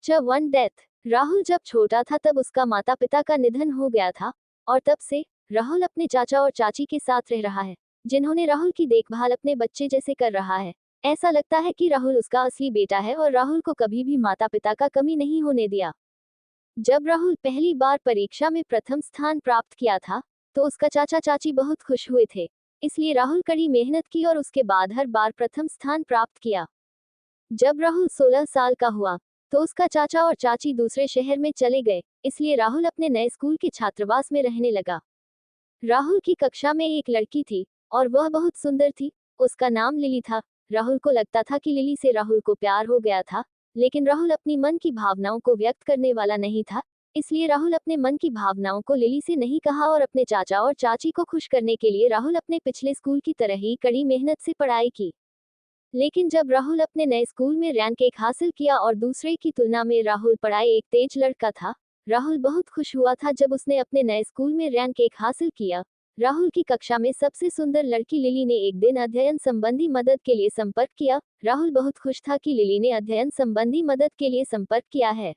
Chapter 1 death. Rahul जब छोटा था तब उसका माता पिता का निधन हो गया था और तब से राहुल अपने चाचा और चाची के साथ रह रहा है, जिन्होंने राहुल की देखभाल अपने बच्चे जैसे कर रहा है। ऐसा लगता है कि राहुल उसका असली बेटा है और राहुल को कभी भी माता पिता का कमी नहीं होने दिया। जब राहुल पहली बार परीक्षा में प्रथम स्थान प्राप्त किया था तो उसका चाचा चाची बहुत खुश हुए थे, इसलिए राहुल कड़ी मेहनत की और उसके बाद हर बार प्रथम स्थान प्राप्त किया। जब राहुल 16 साल का हुआ तो उसका चाचा और चाची दूसरे शहर में चले गए, इसलिए राहुल अपने नए स्कूल के छात्रावास में रहने लगा। राहुल की कक्षा में एक लड़की थी और वह बहुत सुंदर थी। उसका नाम लिली था। राहुल को लगता था कि लिली से राहुल को प्यार हो गया था, लेकिन राहुल अपनी मन की भावनाओं को व्यक्त करने वाला नहीं था, इसलिए राहुल अपने मन की भावनाओं को लिली से नहीं कहा और अपने चाचा और चाची को खुश करने के लिए राहुल अपने पिछले स्कूल की तरह ही कड़ी मेहनत से पढ़ाई की। लेकिन जब राहुल अपने नए स्कूल में रैंक 1 हासिल किया और दूसरे की तुलना में राहुल पढ़ाई एक तेज लड़का था, राहुल बहुत खुश हुआ था जब उसने अपने नए स्कूल में रैंक 1 हासिल किया। राहुल की कक्षा में सबसे सुंदर लड़की लिली ने एक दिन अध्ययन संबंधी मदद के लिए संपर्क किया। राहुल बहुत खुश था कि लिली ने अध्ययन संबंधी मदद के लिए संपर्क किया है।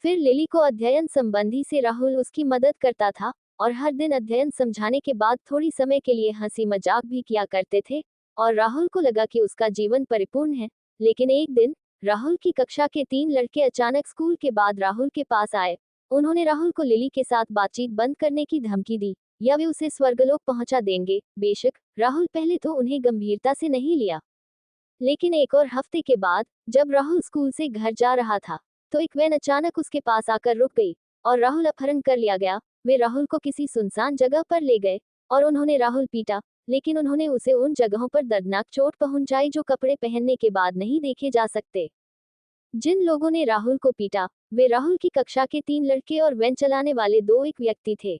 फिर लिली को अध्ययन संबंधी से राहुल उसकी मदद करता था और हर दिन अध्ययन समझाने के बाद थोड़ी समय के लिए हंसी मजाक भी किया करते थे और राहुल को लगा कि उसका जीवन परिपूर्ण है। लेकिन एक दिन राहुल की कक्षा के 3 लड़के अचानक स्कूल के बाद राहुल के पास आए। उन्होंने राहुल को लिली के साथ बातचीत बंद करने की धमकी दी या वे उसे स्वर्गलोक पहुंचा देंगे। बेशक राहुल पहले तो उन्हें गंभीरता से नहीं लिया, लेकिन एक और हफ्ते के बाद जब राहुल स्कूल से घर जा रहा था तो एक वैन अचानक उसके पास आकर रुक गई और राहुल अपहरण कर लिया गया। वे राहुल को किसी सुनसान जगह पर ले गए और उन्होंने राहुल पीटा, लेकिन उन्होंने उसे उन जगहों पर दर्दनाक चोट पहुंचाई जो कपड़े पहनने के बाद नहीं देखे जा सकते। जिन लोगों ने राहुल को पीटा वे राहुल की कक्षा के 3 लड़के और वैन चलाने वाले 2 एक व्यक्ति थे।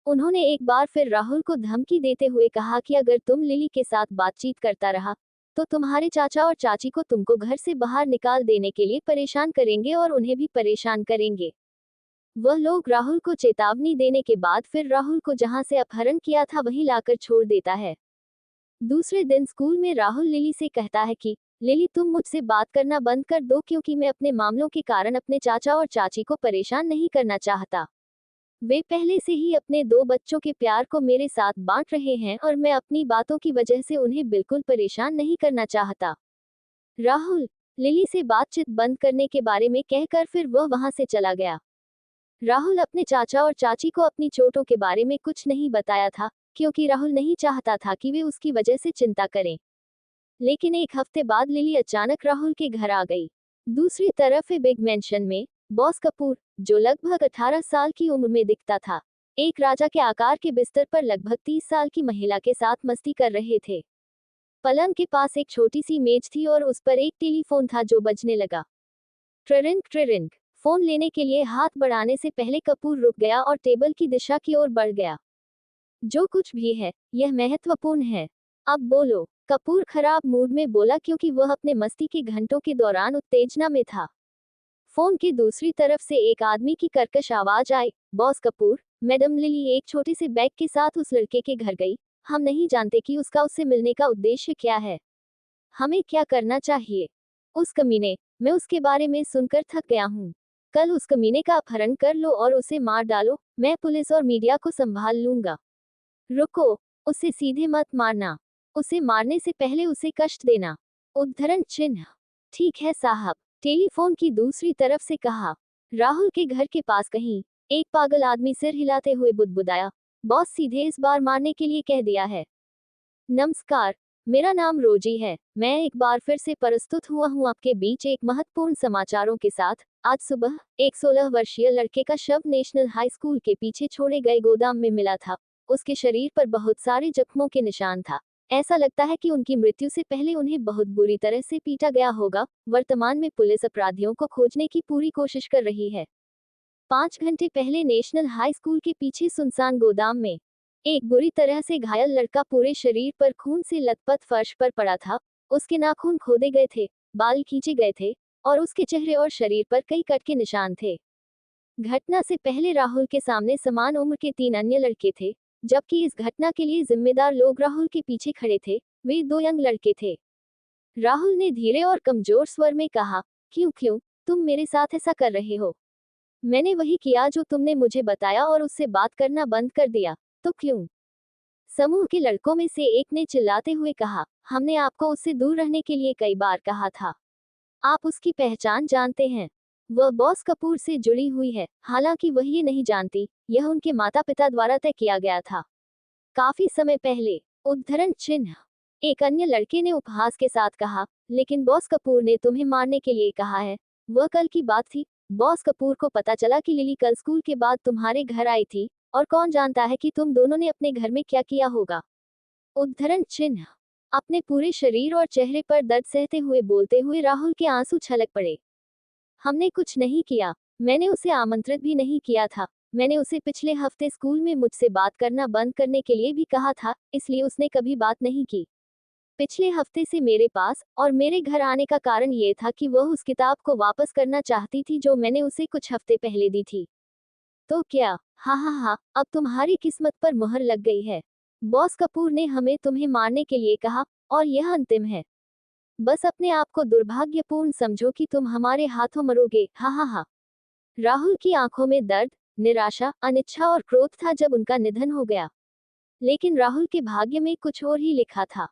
उन्होंने एक बार फिर राहुल को धमकी देते हुए कहा कि अगर तुम लिली के साथ बातचीत करता रहा तो तुम्हारे चाचा और चाची को तुमको घर से बाहर निकाल देने के लिए परेशान करेंगे और उन्हें भी परेशान करेंगे। वह लोग राहुल को चेतावनी देने के बाद फिर राहुल को जहां से अपहरण किया था वहीं लाकर छोड़ देता है। दूसरे दिन स्कूल में राहुल लिली से कहता है कि लिली तुम मुझसे बात करना बंद कर दो क्योंकि मैं अपने मामलों के कारण अपने चाचा और चाची को परेशान नहीं करना चाहता। वे पहले से ही अपने 2 बच्चों के प्यार को मेरे साथ बांट रहे हैं और मैं अपनी बातों की वजह से उन्हें बिल्कुल परेशान नहीं करना चाहता। राहुल लिली से बातचीत बंद करने के बारे में कहकर फिर वह वहां से चला गया। राहुल अपने चाचा और चाची को अपनी चोटों के बारे में कुछ नहीं बताया था क्योंकि राहुल नहीं चाहता था कि वे उसकी वजह से चिंता करें। लेकिन एक हफ्ते बाद लिली अचानक राहुल के घर आ गई। दूसरी तरफ बिग मैंशन में बॉस कपूर, जो लगभग 18 साल की उम्र में दिखता था, एक राजा के आकार के बिस्तर पर लगभग 30 साल की महिला के साथ मस्ती कर रहे थे। पलंग के पास एक छोटी सी मेज थी और उस पर एक टेलीफोन था जो बजने लगा। ट्रिरिंग ट्रिरिंग। फोन लेने के लिए हाथ बढ़ाने से पहले कपूर रुक गया और टेबल की दिशा की ओर बढ़ गया। जो कुछ भी है यह महत्वपूर्ण है। अब बोलो, कपूर खराब मूड में बोला क्योंकि वह अपने मस्ती के घंटों के दौरान उत्तेजना में था। फोन की दूसरी तरफ से एक आदमी की कर्कश आवाज आई, बॉस कपूर, मैडम लिली एक छोटे से बैग के साथ उस लड़के के घर गई। हम नहीं जानते कि उसका उससे मिलने का उद्देश्य क्या है। हमें क्या करना चाहिए? उस कमीने, मैं उसके बारे में सुनकर थक गया हूँ। कल उस कमीने का अपहरण कर लो और उसे मार डालो, मैं पुलिस और मीडिया को संभाल लूंगा। रुको, उसे सीधे मत मारना। उसे मारने से पहले उसे कष्ट देना। उद्धरण चिन्ह। ठीक है साहब, टेलीफोन की दूसरी तरफ से कहा। राहुल के घर के पास कहीं एक पागल आदमी सिर हिलाते हुए बुदबुदाया, बॉस सीधे इस बार मारने के लिए कह दिया है। नमस्कार, मेरा नाम रोजी है। मैं एक बार फिर से प्रस्तुत हुआ हूँ आपके बीच एक महत्वपूर्ण समाचारों के साथ। आज सुबह एक 16 वर्षीय लड़के का शव नेशनल हाई स्कूल के पीछे छोड़े गए गोदाम में मिला था। उसके शरीर पर बहुत सारे जख्मों के निशान था। ऐसा लगता है कि उनकी मृत्यु से पहले उन्हें बहुत बुरी तरह से पीटा गया होगा। वर्तमान में पुलिस अपराधियों को खोजने की पूरी कोशिश कर रही है। 5 घंटे पहले नेशनल हाई स्कूल के पीछे सुनसान गोदाम में एक बुरी तरह से घायल लड़का पूरे शरीर पर खून से लथपथ फर्श पर पड़ा था। उसके नाखून खोदे गए थे, बाल खींचे गए थे और उसके चेहरे और शरीर पर कई कट के निशान थे। घटना से पहले राहुल के सामने समान उम्र के 3 अन्य लड़के थे, जबकि इस घटना के लिए जिम्मेदार लोग राहुल के पीछे खड़े थे। वे 2 यंग लड़के थे। राहुल ने धीरे और कमजोर स्वर में कहा, क्यों क्यों तुम मेरे साथ ऐसा कर रहे हो? मैंने वही किया जो तुमने मुझे बताया और उससे बात करना बंद कर दिया। तो क्यों? समूह के लड़कों में से एक ने चिल्लाते हुए कहा, हमने आपको उससे दूर रहने के लिए कई बार कहा था। आप उसकी पहचान जानते हैं। वह बॉस कपूर से जुड़ी हुई है, हालांकि वह ये नहीं जानती, यह उनके माता पिता द्वारा तय किया गया था। काफी समय पहले। उद्धरण चिन्ह। एक अन्य लड़के ने उपहास के साथ कहा, लेकिन बॉस कपूर ने तुम्हें मारने के लिए कहा है। वह कल की बात थी। बॉस कपूर को पता चला कि लिली कल स्कूल के बाद तुम्हारे घर आई थी, और कौन जानता है कि तुम दोनों ने अपने घर में क्या किया होगा। उद्धरण चिन्ह। अपने पूरे शरीर और चेहरे पर दर्द सहते हुए बोलते हुए राहुल के आंसू छलक पड़े। हमने कुछ नहीं किया। मैंने उसे आमंत्रित भी नहीं किया था। मैंने उसे पिछले हफ्ते स्कूल में मुझसे बात करना बंद करने के लिए भी कहा था, इसलिए उसने कभी बात नहीं की। पिछले हफ्ते से मेरे पास और मेरे घर आने का कारण ये था कि वह उस किताब को वापस करना चाहती थी जो मैंने उसे कुछ हफ्ते पहले दी थी। तो क्या? हाँ हाँ हाँ, अब तुम्हारी किस्मत पर मुहर लग गई है। बॉस कपूर ने हमें तुम्हें मारने के लिए कहा, और यह अंतिम है। बस अपने आप को दुर्भाग्यपूर्ण समझो कि तुम हमारे हाथों मरोगे। हाँ हाँ हाँ। राहुल की आंखों में दर्द, निराशा, अनिच्छा और क्रोध था जब उनका निधन हो गया। लेकिन राहुल के भाग्य में कुछ और ही लिखा था।